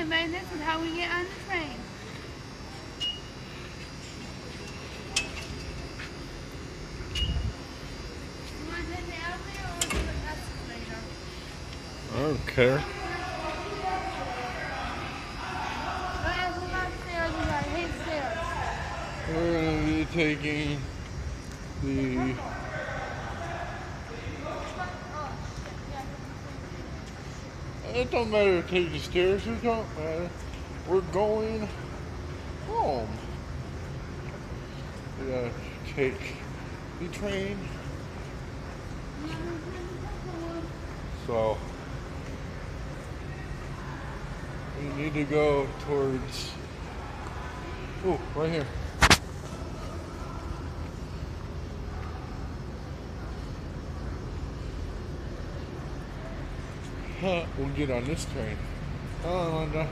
man, this is how we get on the train. You want to take the elevator or the escalator? I don't care. Don't ask me about stairs because I hate stairs. We're going to be taking the... It don't matter to take the stairs, it don't matter. We're going home. We gotta take the train. So we need to go towards, oh, right here. We'll get on this train. Oh, Linda.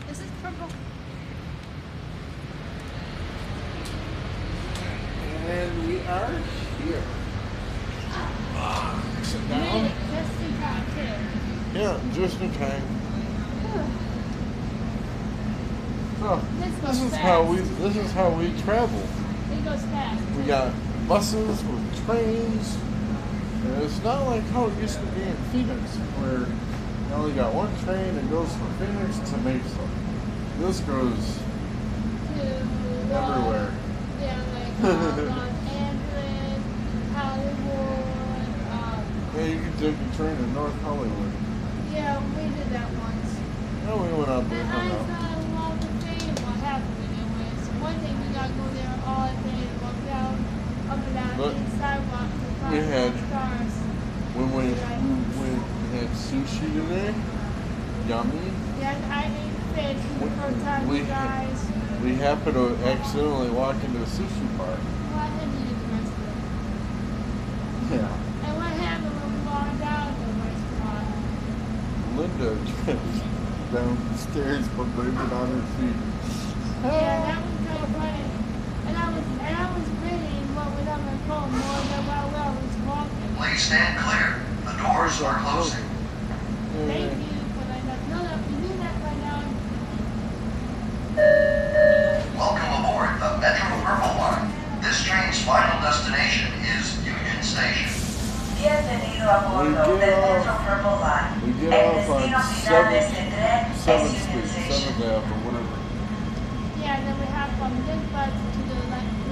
This is purple. And we are here. Sit down. Made it just in time, too. Yeah, just in time. So, this is how we travel. It goes fast. We got buses with trains. And it's not like how it used to be in Phoenix, where you only got one train that goes from Phoenix to Mesa. This goes everywhere. Yeah, like Los Angeles, Hollywood. Yeah, you can take a train to North Hollywood. Yeah, we did that once. No, we went out there. And I thought I loved the train. What happened anyway? So one thing we gotta go there all day, walk down, up and down the sidewalk to find stars. When we had sushi today, yummy. Yeah, I ate fish for the first time, you guys. We happened to accidentally walk into a sushi bar. Well, I didn't eat the rest of it. Yeah. And what happened when we walked down the restaurant? Linda tripped downstairs but landed on her feet. Yeah, that was kind of funny. And I was reading what was on my phone more than while I was walking. Please stand clear. The doors are closing. Thank you for letting us know that we knew that by now. Welcome aboard the Metro Purple Line. This train's final destination is Union Station. Bienvenido a bordo del Metro Purple Line. We get El off on destino final de este tren es 7th Union Street, Station. 7th Ave, or whatever. Yeah, and then we have from this bus to the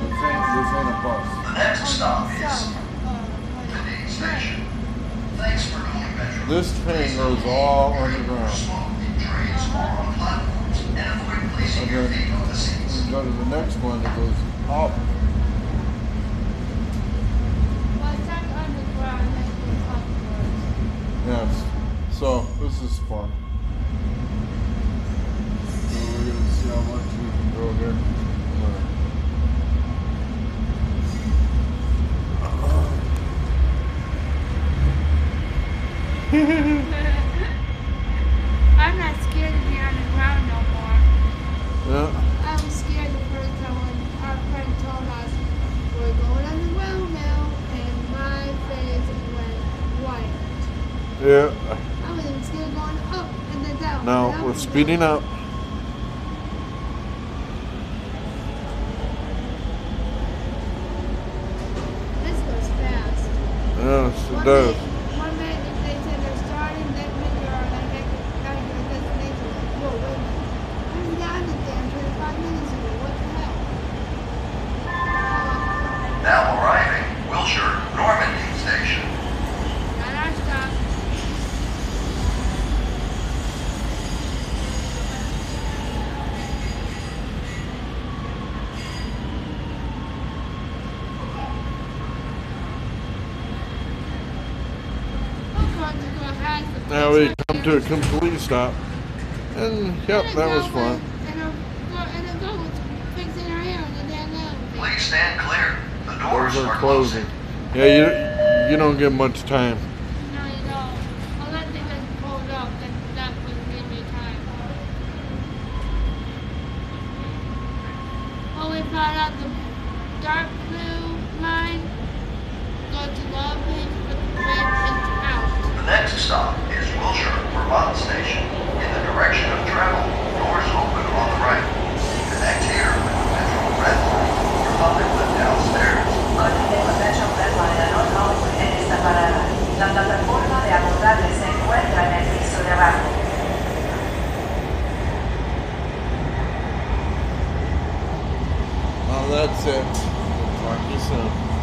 This ain't a bus. The next stop is Union Station. Thanks for calling Metro. This train goes all underground. Smoke in trains or on platforms and avoid placing And your then feet on the seats. we go to the next one that goes up. Well, it's not underground, that's the upwards. Yes. So this is fun. So we're gonna see how much we can go here. I'm not scared to be on the ground no more. Yeah. I was scared the first time when our friend told us we're going on the ground now, and my face went white. Yeah. I was even scared going up and then down. Now we're speeding up. This goes fast. Yes, it does. One minute if they say they're starting, that minute you're like at your destination. Like, whoa, wait a minute. I was down the damn 25 minutes ago. What the hell? Now arriving, Wilshire Normandy Station. Not our stop. Now we come to a complete stop. And yep, that was fun. And a girl was fixing her hair in the damn elevator. Please stand clear. The doors Those are are closing. closing. Yeah, you don't get much time. No, you don't. Unless they just pulled up, that would give me time. Oh, we found out the dark blue line go to Long Beach, but the bridge is out. The next stop is Wilshire, Vermont Station. In the direction of travel, doors open on the right. Connect here with the Metro Red Line or Hollywood downstairs. Continúe con Metro Red Line a North Hollywood en esta parada. La plataforma de abordaje se encuentra en el piso de abajo. Well, that's it. Talk to you soon.